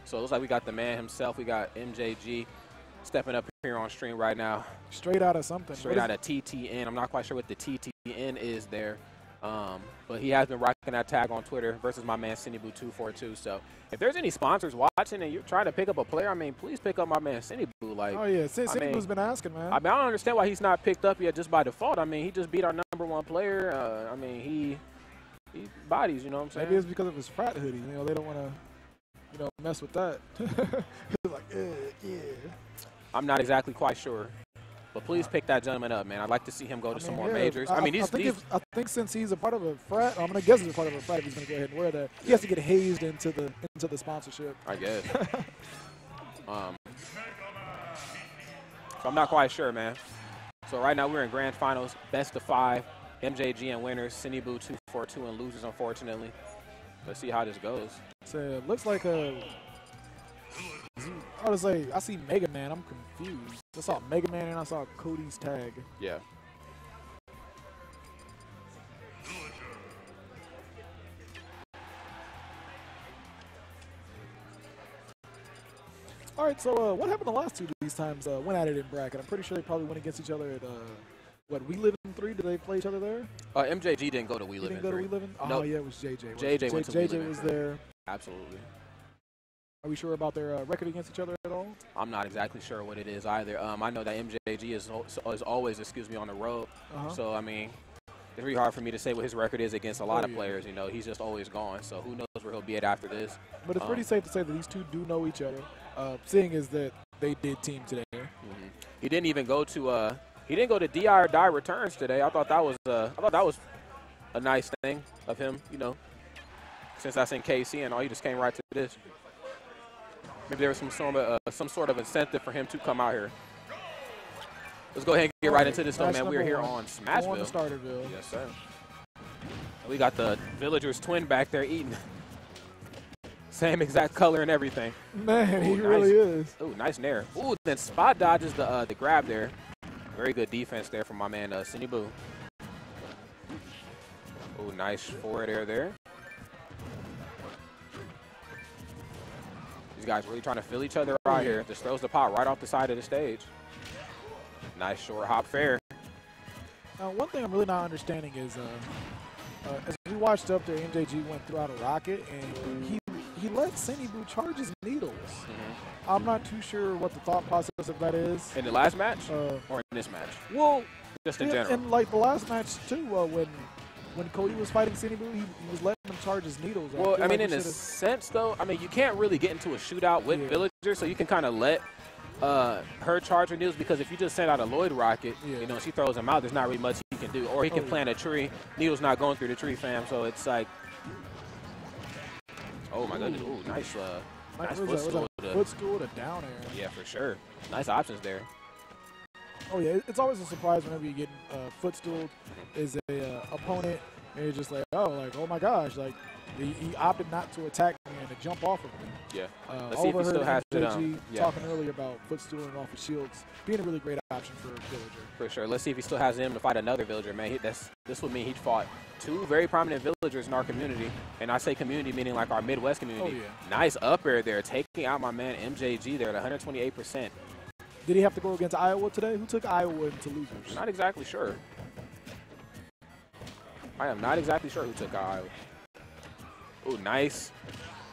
So it looks like we got the man himself. We got MJG stepping up here on stream right now. Straight out of something. Straight out of TTN. I'm not quite sure what the TTN is there. But he has been rocking that tag on Twitter versus my man Sinnyboo242. So if there's any sponsors watching and you're trying to pick up a player, I mean, please pick up my man Sinnyboo. Like, oh yeah, Sinnyboo's been asking, man. I mean, I don't understand why he's not picked up yet just by default. I mean, he just beat our #1 player. I mean, he bodies. You know what I'm saying? Maybe it's because of his frat hoodie. You know, they don't want to, you know, mess with that. Like, yeah. I'm not exactly quite sure. But please pick that gentleman up, man. I'd like to see him go to some more majors. I think since he's a part of a frat, I'm gonna guess he's a part of a frat. If he's gonna go ahead and wear that, he has to get hazed into the sponsorship. I guess. So I'm not quite sure, man. So right now we're in grand finals, best of 5, MJG and winners, Sinnyboo242 and losers, unfortunately. Let's see how this goes. So it looks like I would say I see Mega Man. I'm confused. I saw Mega Man and I saw Cody's tag. Yeah. All right. So what happened the last 2 of these times? Went at it in bracket. I'm pretty sure they probably went against each other at what, We Live in 3? Did they play each other there? MJG didn't go to We Live in 3. Didn't go to We Live in? Oh nope. Yeah, it was JJ. JJ went to We Live in 3. JJ was there. Absolutely. Are we sure about their record against each other at all? I'm not exactly sure what it is either. I know that MJG is always, on the road. So, I mean, it's really hard for me to say what his record is against a lot of players. You know, he's just always gone. So who knows where he'll be at after this. But it's pretty safe to say that these two do know each other, seeing as that they did team today. He didn't even go to he didn't go to DI or die returns today. I thought that was a nice thing of him, you know, since that's in KC and all, he just came right to this. Maybe there was some sort of incentive for him to come out here. Let's go ahead and get right into this, though, man. We're here on Smashville. On Starterville. Yes, sir. We got the Villagers twin back there eating. Same exact color and everything. Man, he really is. Ooh, nice nair. Ooh, then spot dodges the grab there. Very good defense there from my man Sinnyboo. Ooh, nice forward air there. These guys really trying to feel each other out here. Just throws the pot right off the side of the stage. Nice short hop fair. Now, one thing I'm really not understanding is, as we watched up there, MJG went throughout a rocket, and he let Sinnyboo charge his needles. I'm not too sure what the thought process of that is. In the last match or in this match? Well, just in general. And like the last match too, when Cody was fighting Sinnyboo, he was letting him charge his needles. Well, I mean, in a sense, though, I mean, you can't really get into a shootout with Villager, so you can kind of let her charge her needles, because if you just send out a Lloyd rocket, you know, she throws him out, there's not really much he can do. Or he can plant a tree. Needle's not going through the tree, fam, so it's like, oh, my goodness. Ooh, nice footstool to down air. Yeah, for sure. Nice options there. Oh, yeah, it's always a surprise whenever you get footstool is a opponent, and you're just like, oh my gosh, like, he opted not to attack me and to jump off of me. Yeah. Let's see if he still has it. Talking earlier about footstooling off of shields being a really great option for a Villager. For sure. Let's see if he still has him to fight another Villager, man. This would mean he'd fought 2 very prominent Villagers in our community. And I say community meaning like our Midwest community. Oh, yeah. Nice up air there, taking out my man MJG there at 128%. Did he have to go against Iowa today? Who took Iowa into losers? Not exactly sure. I am not exactly sure who took Iowa. Oh, nice.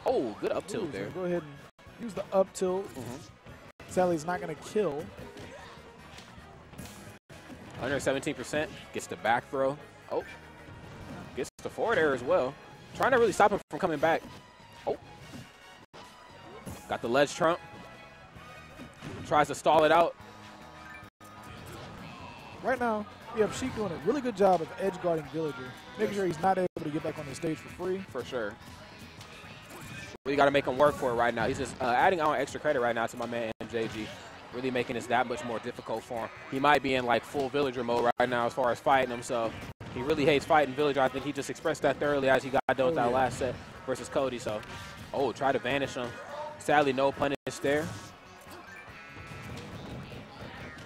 Oh, good up tilt there. Go ahead and use the up tilt. Sadly, it's not going to kill. 117%. Gets the back throw. Oh. Gets the forward air as well. Trying to really stop him from coming back. Oh. Got the ledge trump. Tries to stall it out. Right now, we have Sheik doing a really good job of edge guarding Villager, making sure he's not able to get back on the stage for free. For sure. We got to make him work for it right now. He's just adding on extra credit right now to my man MJG, really making this that much more difficult for him. He might be in like full Villager mode right now as far as fighting him, so he really hates fighting Villager. I think he just expressed that thoroughly as he got done with that last set versus Cody. So, try to vanish him. Sadly, no punish there.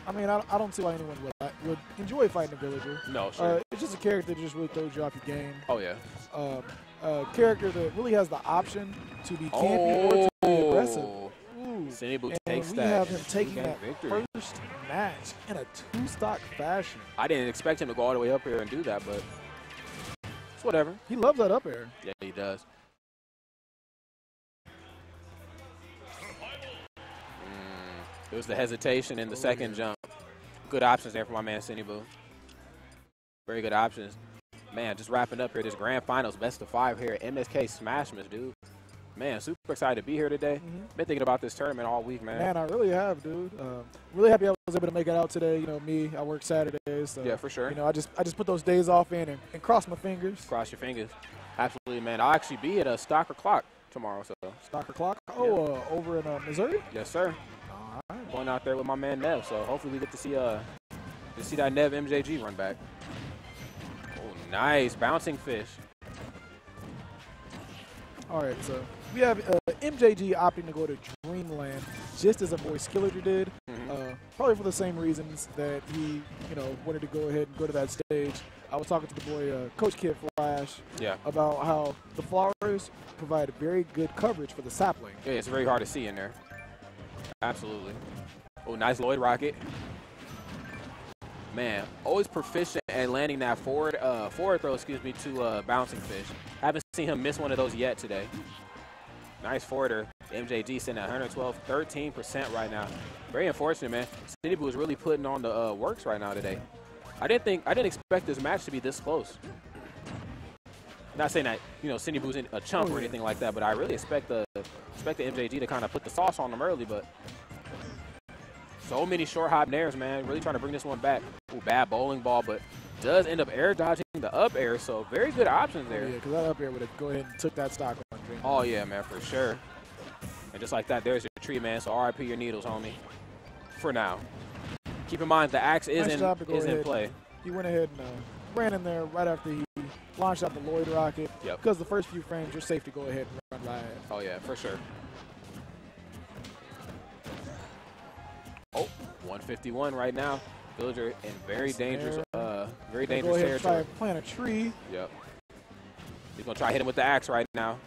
I mean, I don't see why anyone would enjoy fighting a Villager. No, sure. It's just a character that just really throws you off your game. Oh, yeah. A character that really has the option to be campy or to be aggressive. Sinnyboo and takes we that. have him taking that victory. first match in a 2-stock fashion. I didn't expect him to go all the way up here and do that, but it's whatever. He loves that up air. Yeah, he does. It was the hesitation in the second jump. Good options there for my man Sinnyboo. Very good options. Man, just wrapping up here, this grand finals, best of 5 here at MSK Smashmas, dude. Man, super excited to be here today. Been thinking about this tournament all week, man. Man, I really have, dude. Really happy I was able to make it out today. You know, me, I work Saturdays. So, yeah, for sure. You know, I just put those days off in and cross my fingers. Cross your fingers. Absolutely, man. I'll actually be at a Stocker Clock tomorrow. So Stocker Clock? Oh, yeah. Over in Missouri? Yes, sir. All right. Going out there with my man Nev. So hopefully we get to see that Nev MJG run back. Oh, nice. Bouncing fish. All right, so we have MJG opting to go to Dreamland, just as our boy Skilliger did. Probably for the same reasons that he, you know, wanted to go ahead and go to that stage. I was talking to the boy, Coach Kid Flash, about how the flowers provide very good coverage for the sapling. Yeah, it's very hard to see in there. Absolutely. Oh, nice Lloyd rocket. Man, always proficient at landing that forward throw, to bouncing fish. Haven't seen him miss one of those yet today. Nice forwarder. MJG sitting at 112, 13% right now. Very unfortunate, man. Sinnyboo is really putting on the works right now today. I didn't expect this match to be this close. Not saying that, you know, Sinnyboo's a chump or anything like that, but I really expect the MJG to kind of put the sauce on them early, but so many short hop nairs, man. Really trying to bring this one back. Ooh, bad bowling ball, but does end up air dodging the up air, so very good options there. Yeah, because that up air would have go ahead and took that stock on Dream. Oh, yeah, man, for sure. And just like that, there's your tree, man, so RIP your needles, homie, for now. Keep in mind, the axe is in play. He went ahead and ran in there right after he launched out the Lloyd rocket. Yep. Because the first few frames, you're safe to go ahead and run right. Oh, yeah, for sure. Oh, 151 right now. Villager in very dangerous territory. Go ahead and try and plant a tree. Yep. He's going to try to hit him with the axe right now.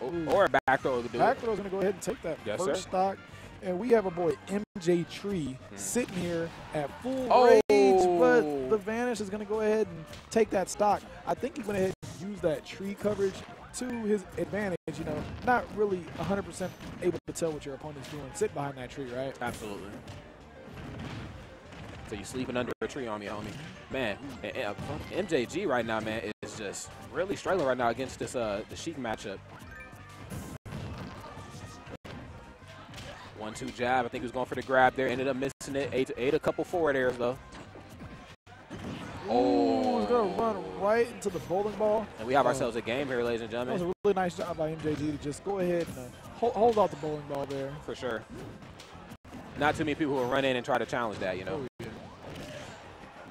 Oh, or a back throw to do Back throw's going to go ahead and take that first stock. And we have a boy, MJ Tree, sitting here at full range, but the Vanish is going to go ahead and take that stock. I think he's going to go ahead and use that tree coverage to his advantage, you know, not really 100% able to tell what your opponent's doing. Sit behind that tree, right? Absolutely. So you sleeping under a tree on me, homie. Man, MJG right now, man, is just really struggling right now against this the Sheik matchup. 1-2 jab. I think he was going for the grab there. Ended up missing it. Ate a couple forward airs, though. Oh, he's going to run right into the bowling ball. And we have ourselves a game here, ladies and gentlemen. That was a really nice job by MJG to just go ahead and hold out the bowling ball there. For sure. Not too many people will run in and try to challenge that, you know. Oh, yeah.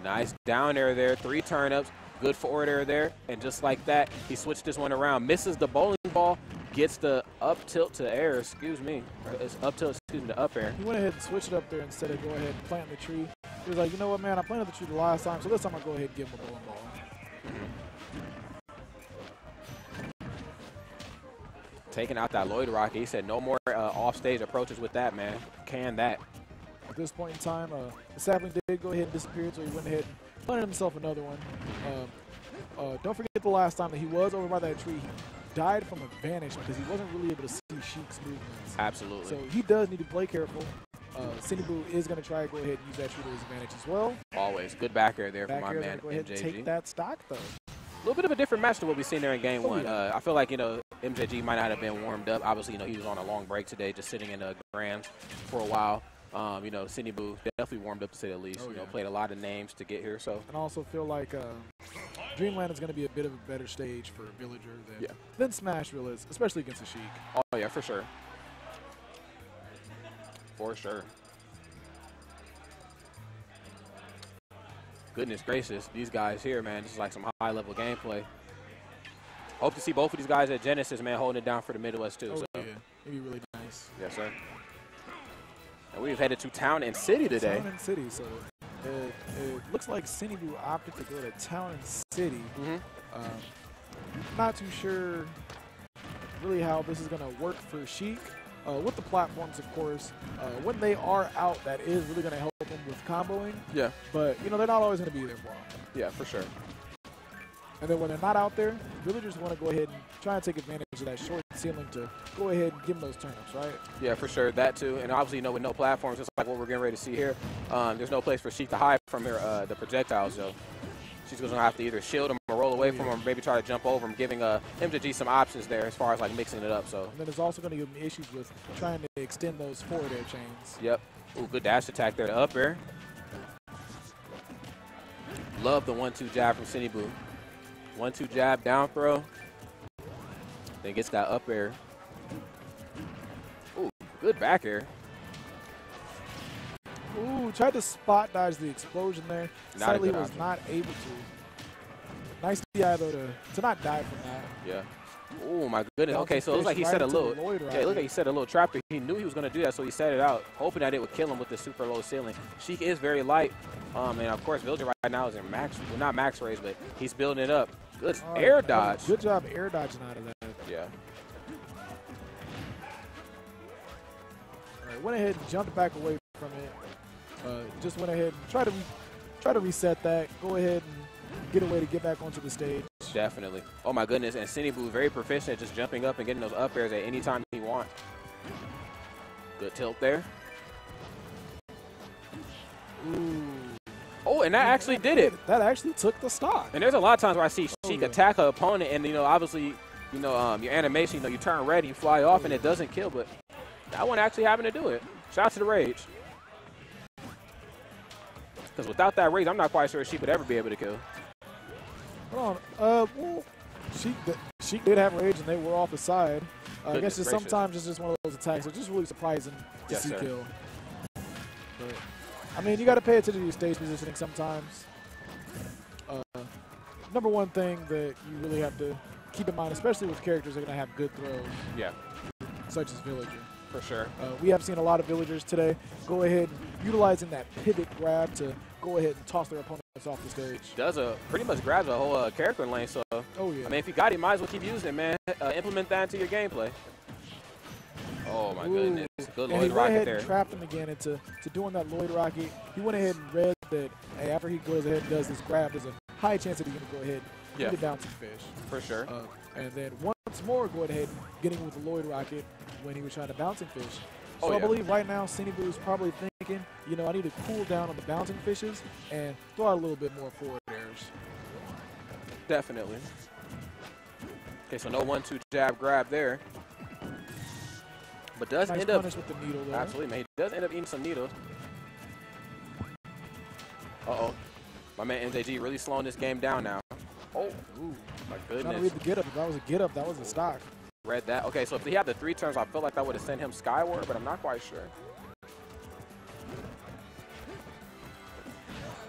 Nice down air there. 3 turn-ups. Good forward air there. And just like that, he switched this one around. Misses the bowling ball. Gets the up tilt to air, It's up tilt, to up air. He went ahead and switched it up there instead of go ahead and plant the tree. He was like, you know what, man, I planted the tree the last time, so this time I'll go ahead and give him a bowling ball. Taking out that Lloyd rocket. He said no more off-stage approaches with that, man. Can that. At this point in time, the sapling did go ahead and disappear, so he went ahead and planted himself another one. Don't forget the last time that he was over by that tree. He died from a vanish because he wasn't really able to see Sheik's movements. Absolutely. So he does need to play careful. Sinnyboo is going to try to go ahead and use that tree to his advantage as well. Always. Good back air there for my man, go ahead MJG. And take that stock, though. A little bit of a different match than what we've seen there in game one. I feel like, you know, MJG might not have been warmed up. Obviously, you know, he was on a long break today, just sitting in the Grams for a while. You know, Sinnyboo definitely warmed up to say the least. You know, played a lot of names to get here. So. And I also feel like Dreamland is going to be a bit of a better stage for Villager than Smashville is, especially against the Sheik. Oh, yeah, for sure. For sure. Goodness gracious, these guys here, man, this is like some high-level gameplay. Hope to see both of these guys at Genesis, man, holding it down for the Midwest, too. Oh, yeah. It'd be really nice. Yes, sir. And we've headed to Town and City today. Town and City, so it looks like Sinnyboo opted to go to Town and City. Not too sure really how this is going to work for Sheik. with the platforms, of course, when they are out, that is really going to help them with comboing. Yeah. But, you know, they're not always going to be there for them. Yeah, for sure. And then when they're not out there, villagers want to go ahead and try and take advantage of that short ceiling to go ahead and give them those turnips, right? Yeah, for sure. That too. And obviously, you know, with no platforms, just like what we're getting ready to see here, there's no place for Sheik to hide from her, the projectiles. So she's going to have to either shield him or roll away from him, or maybe try to jump over him, giving MJG some options there as far as like mixing it up. So. And then it's also going to give him issues with trying to extend those forward air chains. Yep. Ooh, good dash attack there to up air. Love the 1-2 jab from Sinnyboo. 1-2 jab, down throw. Then gets that up air. Ooh, good back air. Ooh, tried to spot dodge the explosion there. Sadly was not able to. Nice DI though to not die from that. Yeah. Oh my goodness. Okay, so it looks like he set a little. Yeah, it looked like he set a little trap there. He knew he was going to do that, so he set it out, hoping that it would kill him with the super low ceiling. Sheik is very light, and of course, Villager right now is in max, well, not max raise, but he's building it up. Good air dodge. Good job air dodging out of that. Yeah. All right, went ahead and jumped back away from it. Just went ahead and try to reset that. Go ahead and get a way to get back onto the stage. Definitely. Oh my goodness, and Sinnyboo very proficient at just jumping up and getting those up airs at any time he wants. Good tilt there. Ooh. Oh, and that actually did it. That actually took the stock. And there's a lot of times where I see Sheik attack her opponent, and you know, obviously, you know, your animation, you know, you turn red, you fly off, and it doesn't kill. But that one actually happened to do it. Shout out to the rage. Because without that rage, I'm not quite sure she would ever be able to kill. Hold on. Well, Sheik did have rage, and they were off the side. I guess just sometimes it's just one of those attacks. It's just really surprising to see kill. But, I mean, you got to pay attention to your stage positioning sometimes. Number one thing that you really have to keep in mind, especially with characters that are going to have good throws. Yeah. Such as Villager. For sure. We have seen a lot of Villagers today go ahead and utilizing that pivot grab to go ahead and toss their opponents off the stage. Pretty much grabs a whole character lane. So, oh yeah. I mean, if you got it, might as well keep using it, man. Implement that into your gameplay. Oh my goodness. Good Lloyd rocket there. And trapped him again into doing that Lloyd rocket. He went ahead and read that, hey, after he goes ahead and does this grab, there's a high chance that he's going to go ahead and get a bouncing fish. For sure. And then once more, go ahead and getting with the Lloyd rocket when he was trying to bouncing fish. So I believe right now Sinnyboo is probably thinking, you know, I need to cool down on the bouncing fishes and throw out a little bit more forward airs. Definitely. Okay, so no 1-2 jab grab there. But does end up with the needle there. Absolutely, man. He does end up eating some needles. Uh-oh. My man MJG really slowing this game down now. Oh, ooh, my goodness. Trying to read the get up. If that was a get up, that was a stock. Read that. Okay, so if he had the 3 turns, I feel like that would have sent him skyward, but I'm not quite sure.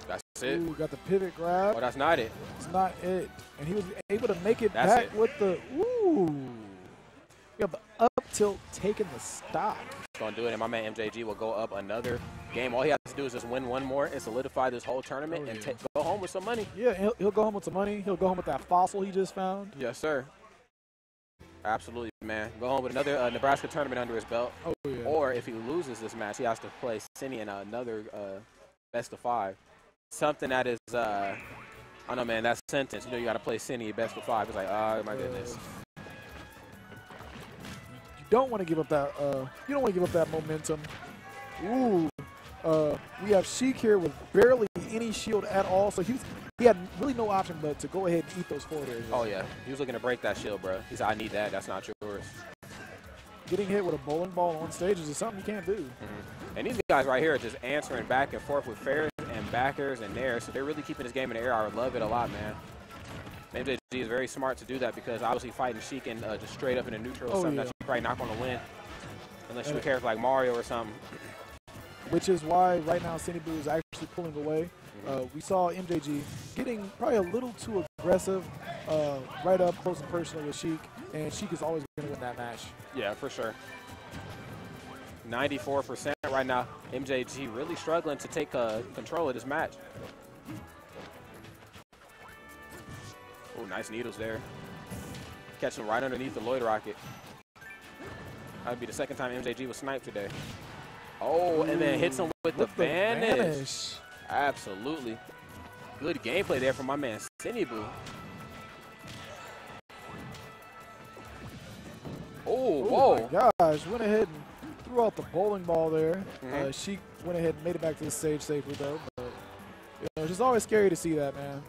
That's it. Ooh, got the pivot grab. Oh, that's not it. It's not it. And he was able to make it back with the, ooh. We got the up tilt taking the stock. Going to do it, and my man MJG will go up another game. All he has to do is just win one more and solidify this whole tournament and go home with some money. Yeah, he'll go home with some money. He'll go home with that fossil he just found. Yes, sir. Absolutely, man. Go home with another Nebraska tournament under his belt. Oh, yeah. Or if he loses this match, he has to play Cindy in another best of 5. Something that is, I don't know, man, that sentence. You know, you got to play Cindy best of 5. It's like, oh, my goodness. You don't want to give up that. You don't want to give up that momentum. Ooh. We have Sheik here with barely any shield at all, so he had really no option but to go ahead and eat those forward airs. Oh, yeah. He was looking to break that shield, bro. He said, I need that. That's not yours. Getting hit with a bowling ball on stage is just something you can't do. Mm-hmm. And these guys right here are just answering back and forth with fairs and backers and nairs, so they're really keeping this game in the air. I would love it a lot, man. MJG is very smart to do that because obviously fighting Sheik and just straight up in a neutral is something that you're probably not going to win unless you're a character like Mario or something. Which is why right now Sinnyboo is actually pulling away. We saw MJG getting probably a little too aggressive right up close and personal with Sheik, and Sheik is always going to win that match. Yeah, for sure. 94% right now. MJG really struggling to take control of this match. Oh, nice needles there. Catch him right underneath the Lloyd rocket. That'd be the second time MJG was sniped today. Oh, and then hits him with the vanish. Absolutely. Good gameplay there from my man Sinnyboo. Oh, whoa. My gosh, went ahead and threw out the bowling ball there. She went ahead and made it back to the stage safely, though. But, you know, it's just always scary to see that, man.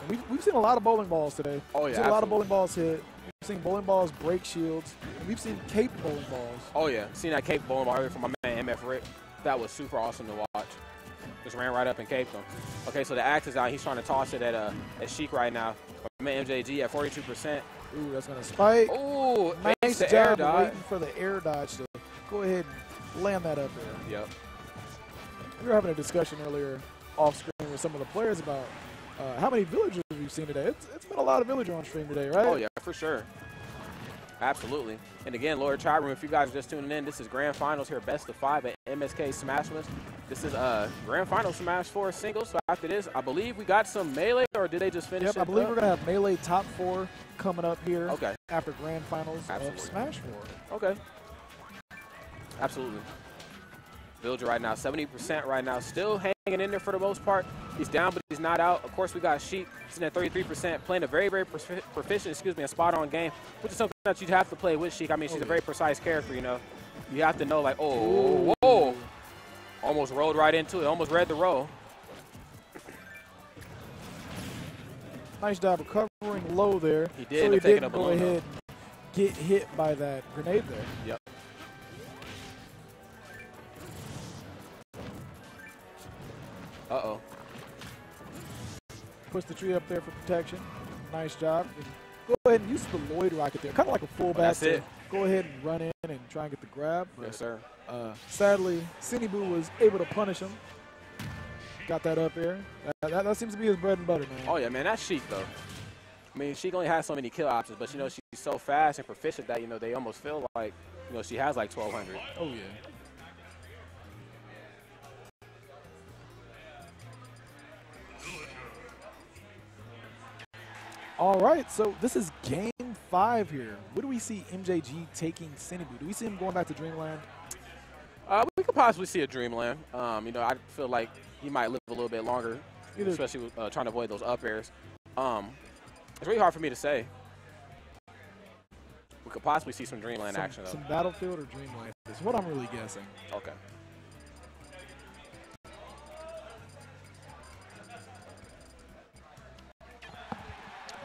And we've seen a lot of bowling balls today. Oh, yeah, we've seen a lot of bowling balls hit. We've seen bowling balls break shields. And we've seen cape bowling balls. Oh, yeah. Seen that cape bowling ball earlier from my man MF Rick. That was super awesome to watch. Just ran right up and caped him. Okay, so the axe is out. He's trying to toss it at Sheik right now. My man MJG at 42%. Ooh, that's going to spike. Ooh, nice job waiting for the air dodge to go ahead and land that up there. Yep. We were having a discussion earlier off screen with some of the players about how many villagers we've seen today. It's been a lot of villagers on stream today, right? Oh, yeah, for sure. Absolutely. And again, Lower Chat Room, if you guys are just tuning in, this is Grand Finals here, best of 5 at MSK Smashmas. This is Grand Final Smash 4 singles. So after this, I believe we got some Melee, or did they just finish it? I believe we're going to have Melee top 4 coming up here after Grand Finals Absolutely. of Smash 4. Okay. Absolutely. Villager right now, 70% right now, still hanging in there for the most part. He's down, but he's not out. Of course, we got Sheik sitting at 33%, playing a very, very proficient, a spot-on game, which is something that you'd have to play with Sheik. I mean, she's a very precise character, you know. You have to know, like, oh, whoa. Almost rolled right into it, almost read the roll. Nice job of covering low there. He did, so he didn't go ahead and get hit by that grenade there. Yep. Uh-oh. Puts the tree up there for protection. Nice job. And go ahead and use the Lloyd rocket there. Kind of like a fullback. That's it. Go ahead and run in and try and get the grab. Yes, sir. Sadly, Sinnyboo was able to punish him. Got that up there. That seems to be his bread and butter, man. Oh, yeah, man. That's Sheik, though. I mean, Sheik only has so many kill options, but, you know, she's so fast and proficient that, you know, they almost feel like, you know, she has like 1,200. Oh, yeah. All right, so this is game 5 here. What do we see MJG taking Sinnyboo? Do we see him going back to Dreamland? We could possibly see a Dreamland. You know, I feel like he might live a little bit longer, especially with, trying to avoid those up airs. It's really hard for me to say. We could possibly see some Dreamland action, though. Some Battlefield or Dreamland is what I'm really guessing. Okay.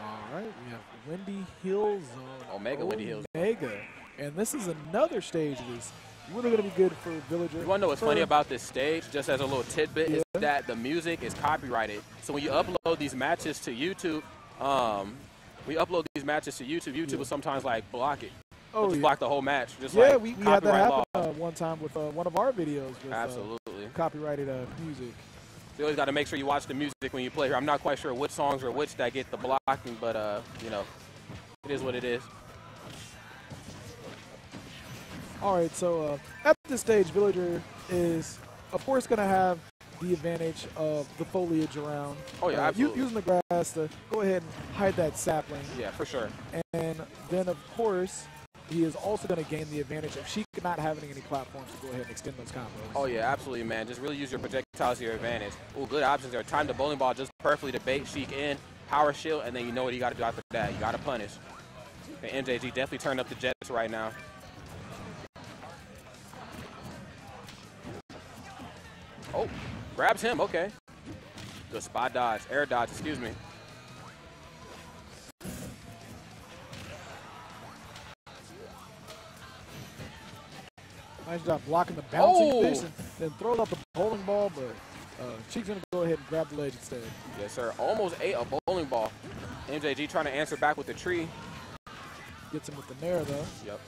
All right, we have Windy Hill Zone. Omega Windy Hill Zone. Omega. And this is another stage that's really going to be good for Villager. You want to know what's funny about this stage, just as a little tidbit, is that the music is copyrighted. So when you upload these matches to YouTube, YouTube will sometimes, like, block it. Oh, just block the whole match. Just yeah, like we had that happen one time with one of our videos with absolutely copyrighted music. So you always got to make sure you watch the music when you play here. I'm not quite sure which songs or which that get the blocking, but, you know, it is what it is. All right, so at this stage, Villager is, of course, going to have the advantage of the foliage around. Oh, yeah, absolutely. Using the grass to go ahead and hide that sapling. Yeah, for sure. And then, of course, he is also going to gain the advantage of Sheik not having any platforms to go ahead and extend those combos. Oh, yeah, absolutely, man. Just really use your projectiles to your advantage. Ooh, good options there. Time the bowling ball just perfectly to bait Sheik in, power shield, and then you know what you got to do after that. You got to punish. And MJG definitely turned up the jets right now. Oh, grabs him, okay. Good spot dodge, air dodge, excuse me. Nice job blocking the bouncing fish and then throws out the bowling ball, but Sheik's going to go ahead and grab the ledge instead. Yes, sir. Almost ate a bowling ball. MJG trying to answer back with the tree. Gets him with the nair, though. Yep.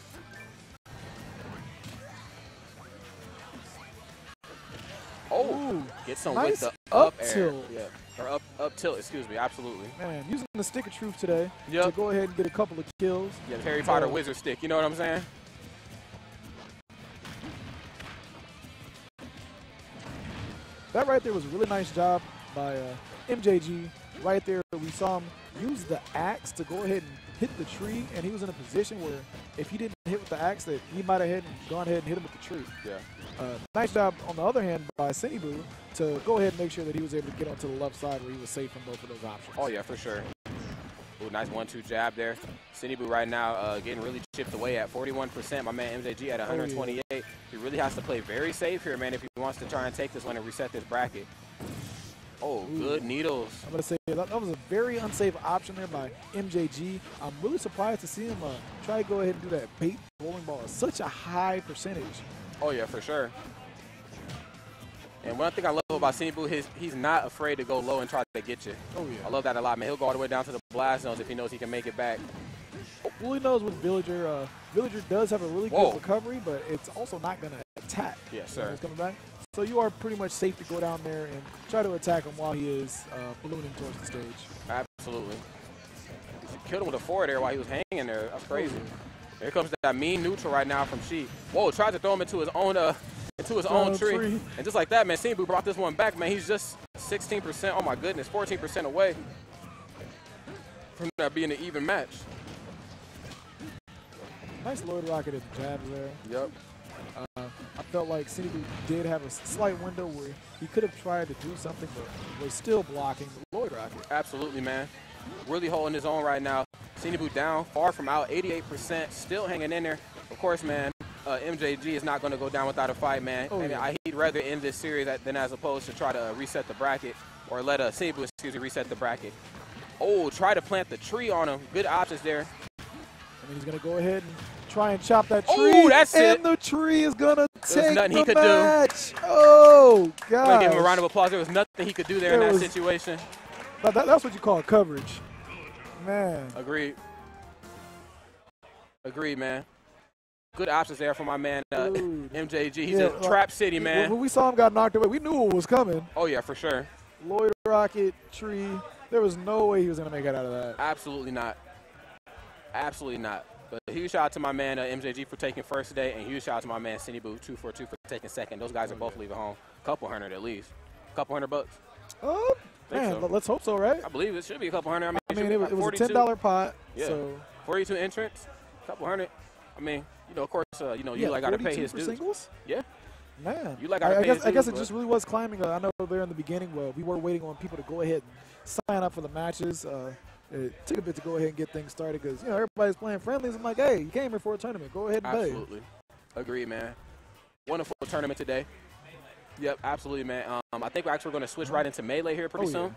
Oh, ooh, gets some nice with the up air. Tilt. Yeah, or up tilt, excuse me, absolutely. Man, using the stick of truth today to go ahead and get a couple of kills. Yeah, the Harry Potter wizard stick, you know what I'm saying? That right there was a really nice job by MJG. Right there, we saw him use the axe to go ahead and hit the tree, and he was in a position where if he didn't hit with the axe that he might have gone ahead and hit him with the tree. Yeah. Nice job, on the other hand, by Sinnyboo to go ahead and make sure that he was able to get onto the left side where he was safe from both of those options. Oh, yeah, for sure. Ooh, nice 1-2 jab there. Sinnyboo right now getting really chipped away at 41%. My man MJG at 128. Oh, yeah. He really has to play very safe here, man, if he wants to try and take this one and reset this bracket. Oh, ooh, good needles. I'm going to say that was a very unsafe option there by MJG. I'm really surprised to see him try to go ahead and do that bait bowling ball at such a high percentage. Oh, yeah, for sure. And one thing I love about Sinnyboo, he's not afraid to go low and try to get you. Oh, yeah. I love that a lot, man. He'll go all the way down to the blast zones if he knows he can make it back. Well, he knows with Villager. Villager does have a really good recovery, but it's also not going to attack. Yes, sir. He's coming back. So you are pretty much safe to go down there and try to attack him while he is ballooning towards the stage. Absolutely. He killed him with a forward there while he was hanging there. That's crazy. Here comes that mean neutral right now from Sheik. Whoa, tried to throw him into his own tree. And just like that, man, Sinnyboo brought this one back, man. He's just 16%. Oh, my goodness, 14% away from that being an even match. Nice Lloyd Rocket at the jabs there. Yep. I felt like Sinnyboo did have a slight window where he could have tried to do something, but was still blocking the Lloyd Rocket. Absolutely, man. Really holding his own right now. Sinnyboo down, far from out, 88%, still hanging in there. Of course, man, MJG is not going to go down without a fight, man. Oh, yeah. He'd rather end this series than as opposed to try to reset the bracket or let Sinnyboo, reset the bracket. Oh, try to plant the tree on him. Good options there. I mean, he's going to go ahead and try and chop that tree. Oh, that's it. And the tree is going to take nothing he could match. Do. Oh, God. I'm going to give him a round of applause. There was nothing he could do there in that situation. That's what you call coverage. Man. Agreed. Agreed, man. Good options there for my man MJG. He's a trap city, man. When we saw him got knocked away, we knew what was coming. Oh, yeah, for sure. Lloyd Rocket, tree. There was no way he was going to make it out of that. Absolutely not. Absolutely not. But a huge shout out to my man MJG for taking first today, and huge shout out to my man Sinnyboo242 for taking second. Those guys are both leaving home. Couple hundred at least. Couple $100. Oh, man, so. Let's hope so, right? I believe it should be a couple hundred. I mean, it was a $10 pot. Yeah. So 42 entrants, couple hundred. I mean, of course, you like got to pay his dues. Singles? Yeah. Man, you like got to pay his dues. I guess it just really was climbing. I know there in the beginning, we were waiting on people to go ahead and sign up for the matches. It took a bit to go ahead and get things started because, everybody's playing friendlies. I'm like, hey, you came here for a tournament. Go ahead and play. Absolutely. Agreed, man. Wonderful tournament today. Yep, absolutely, man. I think we're actually going to switch right into Melee here pretty soon.